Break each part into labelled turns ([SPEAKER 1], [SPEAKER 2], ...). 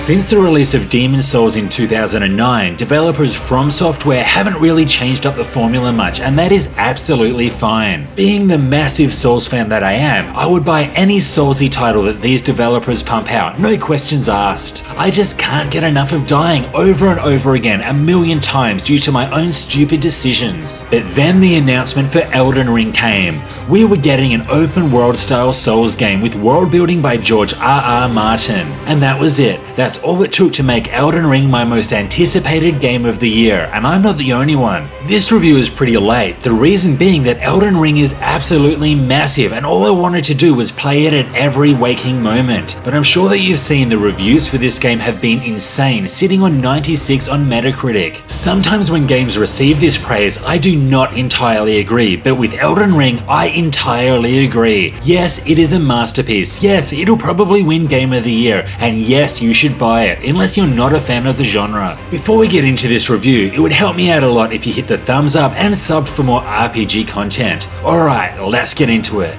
[SPEAKER 1] Since the release of Demon's Souls in 2009, developers FromSoftware haven't really changed up the formula much, and that is absolutely fine. Being the massive Souls fan that I am, I would buy any Soulsy title that these developers pump out, no questions asked. I just can't get enough of dying over and over again a million times due to my own stupid decisions. But then the announcement for Elden Ring came. We were getting an open world style Souls game with world building by Georg R.R. Martin. And that was it. That's all it took to make Elden Ring my most anticipated game of the year, and I'm not the only one. This review is pretty late, the reason being that Elden Ring is absolutely massive and all I wanted to do was play it at every waking moment. But I'm sure that you've seen the reviews for this game have been insane, sitting on 96 on Metacritic. Sometimes when games receive this praise, I do not entirely agree, but with Elden Ring, I entirely agree. Yes, it is a masterpiece. Yes, it'll probably win Game of the Year, and yes, you should buy it, unless you're not a fan of the genre. Before we get into this review, it would help me out a lot if you hit the thumbs up and subbed for more RPG content. Alright, let's get into it.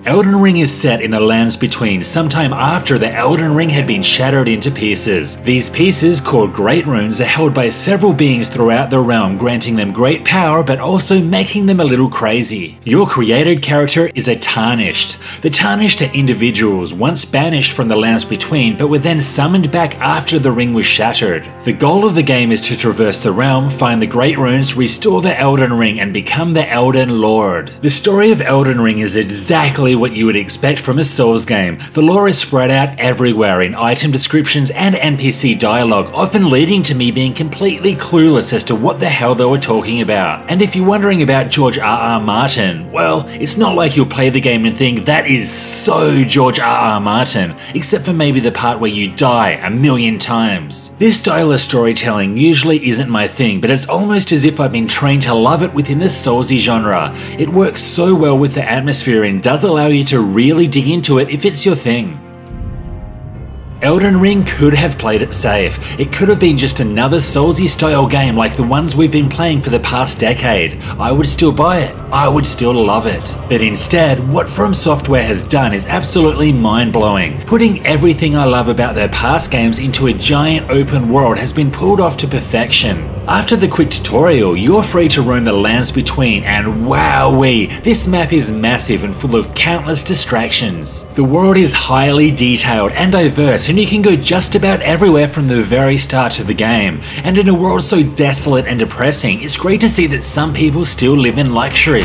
[SPEAKER 1] Elden Ring is set in the lands between, sometime after the Elden Ring had been shattered into pieces. These pieces, called Great Runes, are held by several beings throughout the realm, granting them great power but also making them a little crazy. Your created character is a Tarnished. The Tarnished are individuals once banished from the lands between but were then summoned back after the ring was shattered. The goal of the game is to traverse the realm, find the Great Runes, restore the Elden Ring and become the Elden Lord. The story of Elden Ring is exactly what you would expect from a Souls game. The lore is spread out everywhere in item descriptions and NPC dialogue, often leading to me being completely clueless as to what the hell they were talking about. And if you're wondering about Georg R.R. Martin, well, it's not like you'll play the game and think that is so Georg R.R. Martin, except for maybe the part where you die a million times. This style of storytelling usually isn't my thing, but it's almost as if I've been trained to love it within the Soulsy genre. It works so well with the atmosphere and does allow you to really dig into it if it's your thing. Elden Ring could have played it safe. It could have been just another Soulsy style game like the ones we've been playing for the past decade. I would still buy it. I would still love it. But instead, what FromSoftware has done is absolutely mind-blowing. Putting everything I love about their past games into a giant open world has been pulled off to perfection. After the quick tutorial, you're free to roam the lands between, and wowee, this map is massive and full of countless distractions. The world is highly detailed and diverse, and you can go just about everywhere from the very start of the game. And in a world so desolate and depressing, it's great to see that some people still live in luxury.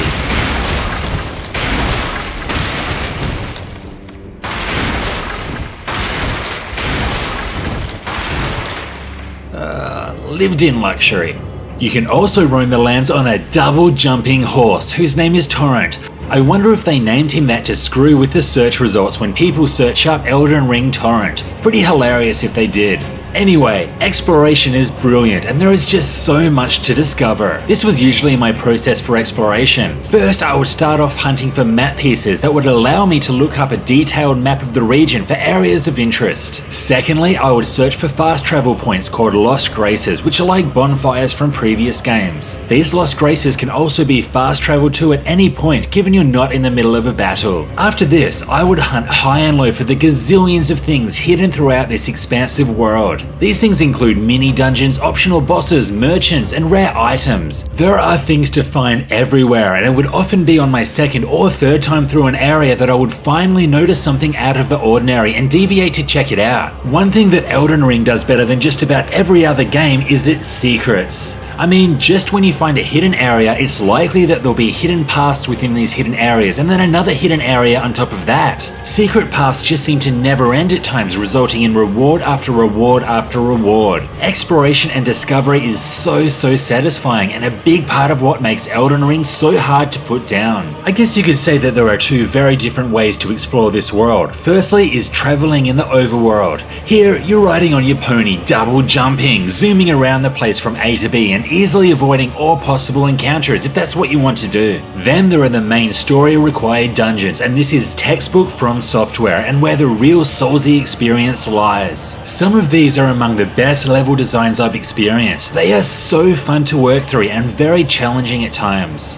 [SPEAKER 1] Lived in luxury. You can also roam the lands on a double jumping horse whose name is Torrent. I wonder if they named him that to screw with the search results when people search up Elden Ring Torrent. Pretty hilarious if they did. Anyway, exploration is brilliant and there is just so much to discover. This was usually my process for exploration. First, I would start off hunting for map pieces that would allow me to look up a detailed map of the region for areas of interest. Secondly, I would search for fast travel points called Lost Graces, which are like bonfires from previous games. These Lost Graces can also be fast traveled to at any point, given you're not in the middle of a battle. After this, I would hunt high and low for the gazillions of things hidden throughout this expansive world. These things include mini dungeons, optional bosses, merchants, and rare items. There are things to find everywhere, and it would often be on my second or third time through an area that I would finally notice something out of the ordinary and deviate to check it out. One thing that Elden Ring does better than just about every other game is its secrets. I mean, just when you find a hidden area, it's likely that there'll be hidden paths within these hidden areas, and then another hidden area on top of that. Secret paths just seem to never end at times, resulting in reward after reward after reward. Exploration and discovery is so satisfying, and a big part of what makes Elden Ring so hard to put down. I guess you could say that there are two very different ways to explore this world. Firstly is traveling in the overworld. Here, you're riding on your pony, double jumping, zooming around the place from A to B, and easily avoiding all possible encounters if that's what you want to do. Then there are the main story required dungeons, and this is textbook FromSoftware and where the real Soulsy experience lies. Some of these are among the best level designs I've experienced. They are so fun to work through and very challenging at times.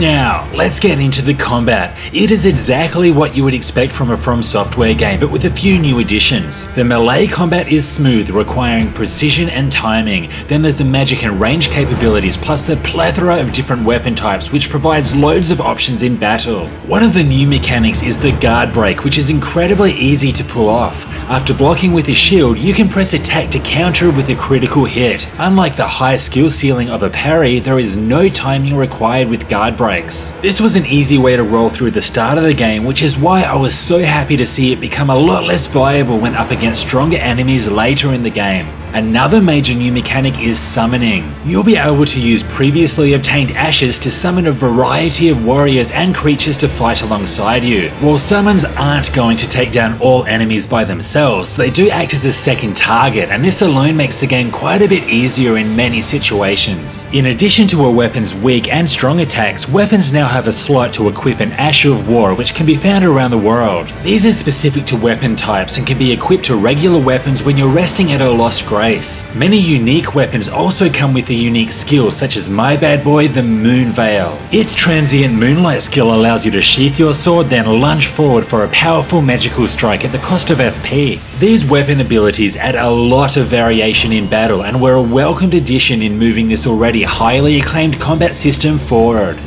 [SPEAKER 1] Now, let's get into the combat. It is exactly what you would expect from a FromSoftware game, but with a few new additions. The melee combat is smooth, requiring precision and timing. Then there's the magic and range capabilities, plus the plethora of different weapon types, which provides loads of options in battle. One of the new mechanics is the guard break, which is incredibly easy to pull off. After blocking with a shield, you can press attack to counter with a critical hit. Unlike the high skill ceiling of a parry, there is no timing required with guard breaks. This was an easy way to roll through the start of the game, which is why I was so happy to see it become a lot less viable when up against stronger enemies later in the game. Another major new mechanic is summoning. You'll be able to use previously obtained ashes to summon a variety of warriors and creatures to fight alongside you. While summons aren't going to take down all enemies by themselves, they do act as a second target, and this alone makes the game quite a bit easier in many situations. In addition to a weapon's weak and strong attacks, weapons now have a slot to equip an Ash of War, which can be found around the world. These are specific to weapon types and can be equipped to regular weapons when you're resting at a lost grave. Many unique weapons also come with a unique skill, such as my bad boy, the Moon Veil. Its transient moonlight skill allows you to sheath your sword, then lunge forward for a powerful magical strike at the cost of FP. These weapon abilities add a lot of variation in battle and were a welcomed addition in moving this already highly acclaimed combat system forward.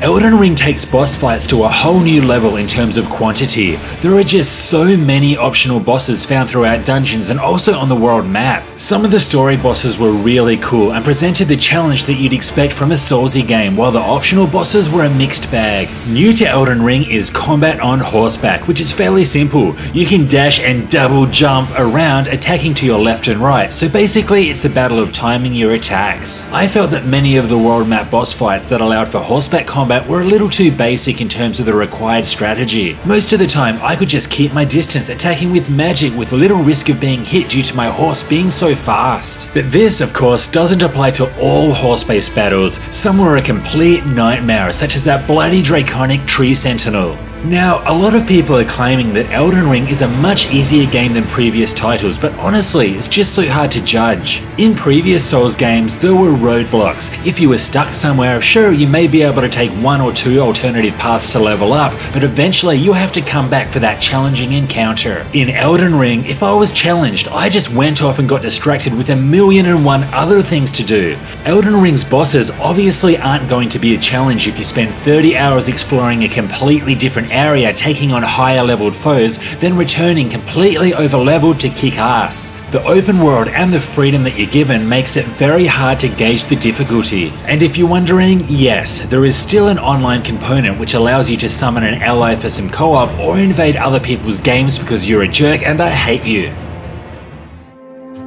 [SPEAKER 1] Elden Ring takes boss fights to a whole new level in terms of quantity. There are just so many optional bosses found throughout dungeons and also on the world map. Some of the story bosses were really cool and presented the challenge that you'd expect from a Soulsy game, while the optional bosses were a mixed bag. New to Elden Ring is combat on horseback, which is fairly simple. You can dash and double jump around, attacking to your left and right, so basically it's a battle of timing your attacks. I felt that many of the world map boss fights that allowed for horseback combat were a little too basic in terms of the required strategy. Most of the time I could just keep my distance, attacking with magic with little risk of being hit due to my horse being so fast. But this of course doesn't apply to all horse-based battles. Some were a complete nightmare, such as that bloody draconic tree sentinel. Now, a lot of people are claiming that Elden Ring is a much easier game than previous titles, but honestly, it's just so hard to judge. In previous Souls games, there were roadblocks. If you were stuck somewhere, sure, you may be able to take one or two alternative paths to level up, but eventually you'll have to come back for that challenging encounter. In Elden Ring, if I was challenged, I just went off and got distracted with 1,000,001 other things to do. Elden Ring's bosses obviously aren't going to be a challenge if you spend 30 hours exploring a completely different area, taking on higher leveled foes, then returning completely over leveled to kick ass. The open world and the freedom that you're given makes it very hard to gauge the difficulty. And if you're wondering, yes, there is still an online component which allows you to summon an ally for some co-op or invade other people's games because you're a jerk and I hate you.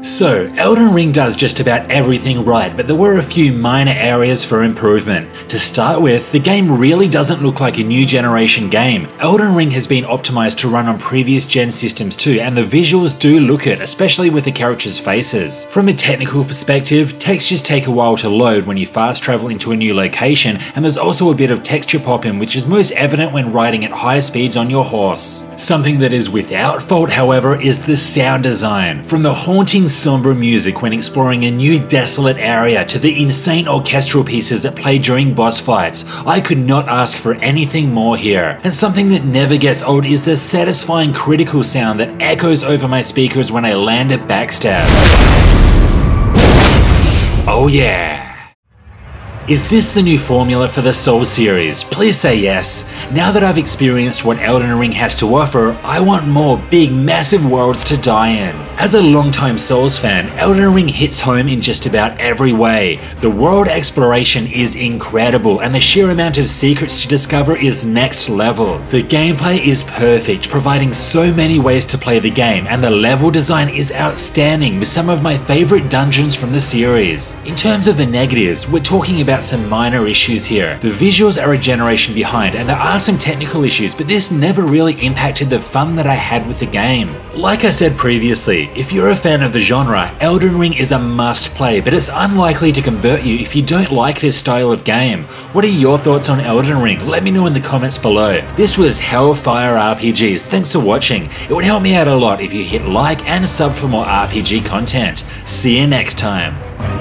[SPEAKER 1] So, Elden Ring does just about everything right, but there were a few minor areas for improvement. To start with, the game really doesn't look like a new generation game. Elden Ring has been optimized to run on previous gen systems too, and the visuals do look it, especially with the characters' faces. From a technical perspective, textures take a while to load when you fast travel into a new location, and there's also a bit of texture pop-in which is most evident when riding at higher speeds on your horse. Something that is without fault, however, is the sound design. From the haunting somber music when exploring a new desolate area to the insane orchestral pieces that play during boss fights, I could not ask for anything more here. And something that never gets old is the satisfying critical sound that echoes over my speakers when I land a backstab. Oh yeah! Is this the new formula for the Souls series? Please say yes. Now that I've experienced what Elden Ring has to offer, I want more big, massive worlds to die in. As a longtime Souls fan, Elden Ring hits home in just about every way. The world exploration is incredible, and the sheer amount of secrets to discover is next level. The gameplay is perfect, providing so many ways to play the game, and the level design is outstanding with some of my favourite dungeons from the series. In terms of the negatives, we're talking about some minor issues here. The visuals are a generation behind, and there are some technical issues, but this never really impacted the fun that I had with the game. Like I said previously, if you're a fan of the genre, Elden Ring is a must play, but it's unlikely to convert you if you don't like this style of game. What are your thoughts on Elden Ring? Let me know in the comments below. This was Hellfire RPGs. Thanks for watching. It would help me out a lot if you hit like and sub for more RPG content. See you next time.